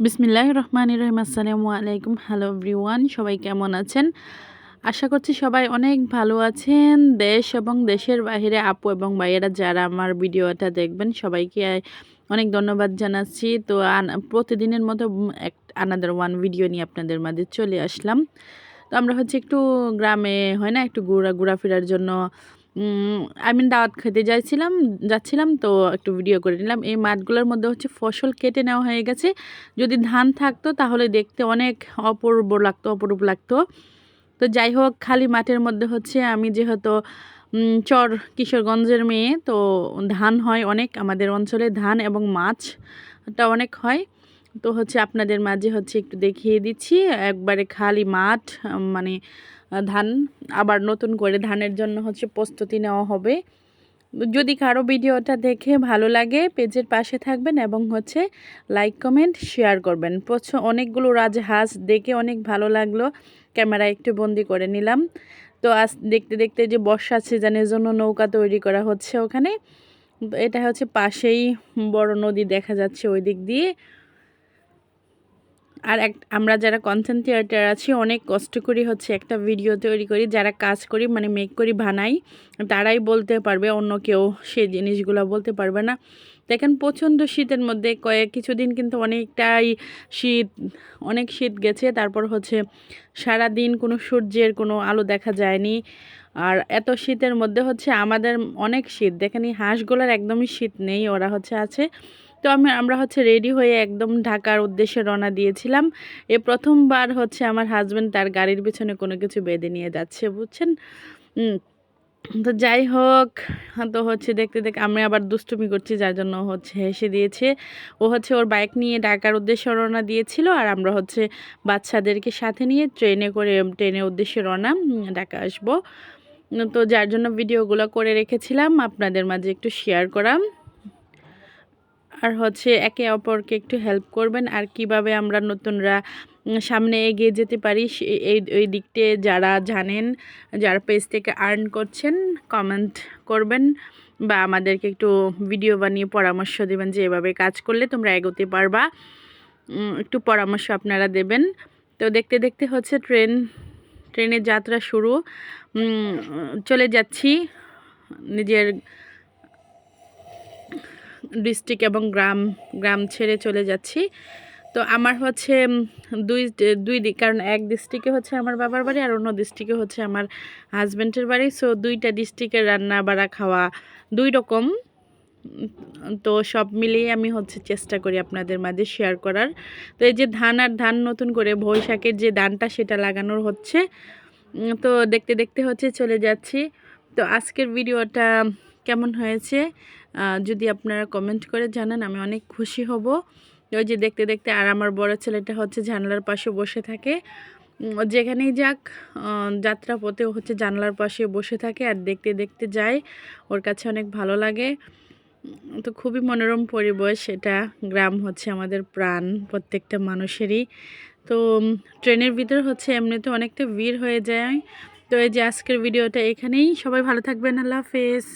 বিসমিল্লাহির রহমানির রহিম। আসসালামু আলাইকুম। হ্যালো এভরিওয়ান, সবাই কেমন আছেন? আশা করছি সবাই অনেক ভালো আছেন। দেশ এবং দেশের বাইরে আপু এবং ভাইয়েরা যারা আমার ভিডিওটা দেখবেন সবাইকে অনেক ধন্যবাদ জানাচ্ছি। তো প্রতিদিনের মতো এক আনাদার ওয়ান ভিডিও নিয়ে আপনাদের মাঝে চলে আসলাম। তো আমরা হচ্ছে একটু গ্রামে হয় না একটু ঘোরাফেরার জন্য আমি দাওয়াত খেতে যাচ্ছিলাম তো একটু ভিডিও করে নিলাম। এই মাঠগুলোর মধ্যে হচ্ছে ফসল কেটে নেওয়া হয়ে গেছে। যদি ধান থাকতো তাহলে দেখতে অনেক অপরূপ লাগতো। তো যাই হোক, খালি মাঠের মধ্যে হচ্ছে আমি যেহেতু চর কিশোরগঞ্জের মেয়ে, তো ধান হয় অনেক আমাদের অঞ্চলে, ধান এবং মাছটা অনেক হয়। তো হচ্ছে আপনাদের মাঝে হচ্ছে একটু দেখিয়ে দিচ্ছি একবারে খালি মাঠ, মানে ধান আবার নতুন করে ধানের জন্য হচ্ছে প্রস্তুতি নেওয়া হবে। যদি কারো ভিডিওটা দেখে ভালো লাগে পেজের পাশে থাকবেন এবং হচ্ছে লাইক কমেন্ট শেয়ার করবেন। অনেকগুলো রাজহাঁস দেখে অনেক ভালো লাগলো, ক্যামেরা একটু বন্দি করে নিলাম। তো আজ দেখতে দেখতে যে বর্ষা সিজনের জন্য নৌকা তৈরি করা হচ্ছে ওখানে। তো এটা হচ্ছে পাশেই বড় নদী দেখা যাচ্ছে ওই দিক দিয়ে। আর আমরা যারা কন্টেন্ট ক্রিয়েটর আছি অনেক কষ্ট করি হচ্ছে একটা ভিডিও তৈরি করি, যারা কাজ করি মানে মেক করি বানাই, তারাই বলতে পারবে, অন্য কেউ সেই জিনিসগুলো বলতে পারবে না। দেখেন প্রচণ্ড শীতের মধ্যে কিছুদিন কিন্তু অনেক শীত গেছে। তারপর হচ্ছে সারা দিন কোনো সূর্যের কোনো আলো দেখা যায়নি। আর এত শীতের মধ্যে হচ্ছে আমাদের অনেক শীত, দেখেন এই হাঁসগুলোর একদমই শীত নেই, ওরা হচ্ছে আছে। তো আমরা হচ্ছে রেডি হয়ে একদম ঢাকার উদ্দেশ্যে রওনা দিয়েছিলাম। প্রথমবার হচ্ছে আমার হাজব্যান্ড তার গাড়ির পিছনে কোনো কিছু বেঁধে নিয়ে যাচ্ছে, বুঝছেন। তো যাই হোক, তো হচ্ছে দেখতে দেখতে আমি আবার দুষ্টুমি করছি, যার জন্য হচ্ছে হেসে দিয়েছে। ও হচ্ছে ওর বাইক নিয়ে ঢাকার উদ্দেশ্যে রওনা দিয়েছিল, আর আমরা হচ্ছে বাচ্চাদেরকে সাথে নিয়ে ট্রেনের উদ্দেশ্যে রওনা, ঢাকা আসবো। তো যার জন্য ভিডিওগুলো করে রেখেছিলাম আপনাদের মাঝে একটু শেয়ার করাম। আর হচ্ছে একে অপরকে একটু হেল্প করবেন, আর কিভাবে আমরা নতুনরা সামনে এগিয়ে যেতে পারি এই দিকতে যারা জানেন, যারা পেজ থেকে আর্ন করছেন, কমেন্ট করবেন বা আমাদেরকে একটু ভিডিও বানিয়ে পরামর্শ দেবেন যে এভাবে কাজ করলে তোমরা এগোতে পারবা, একটু পরামর্শ আপনারা দেবেন। তো দেখতে দেখতে হচ্ছে ট্রেনের যাত্রা শুরু। চলে যাচ্ছি নিজের ডিস্ট্রিক্ট এবং গ্রাম ছেড়ে চলে যাচ্ছি। তো আমার হচ্ছে দুই দিক, কারণ এক ডিস্ট্রিক্টে হচ্ছে আমার বাবার বাড়ি আর অন্য ডিস্ট্রিক্টে হচ্ছে আমার হাজব্যান্ডের বাড়ি। সো দুইটা ডিস্ট্রিক্টের রান্না বাড়া খাওয়া দুই রকম। তো সব মিলিয়ে আমি হচ্ছে চেষ্টা করি আপনাদের মাঝে শেয়ার করার। তো এই যে ধান নতুন করে বৈশাখের যে ধানটা সেটা লাগানোর হচ্ছে। তো দেখতে দেখতে হচ্ছে চলে যাচ্ছি। তো আজকের ভিডিওটা কেমন হয়েছে যদি আপনারা কমেন্ট করে জানান, আমি অনেক খুশি হব। ওই যে দেখতে দেখতে, আর আমার বড় ছেলেটা হচ্ছে জানলার পাশে বসে থাকে, যেখানেই যাক যাত্রাপথে হচ্ছে জানলার পাশে বসে থাকে আর দেখতে দেখতে যায়, ওর কাছে অনেক ভালো লাগে। তো খুবই মনোরম পরিবেশ এটা। গ্রাম হচ্ছে আমাদের প্রাণ প্রত্যেকটা মানুষেরই। তো ট্রেনের ভিতর হচ্ছে এমনিতে অনেকটা ভিড় হয়ে যায়। তো এই যে আজকের ভিডিওটা এখানেই, সবাই ভালো থাকবেন, আল্লাহ হাফেজ।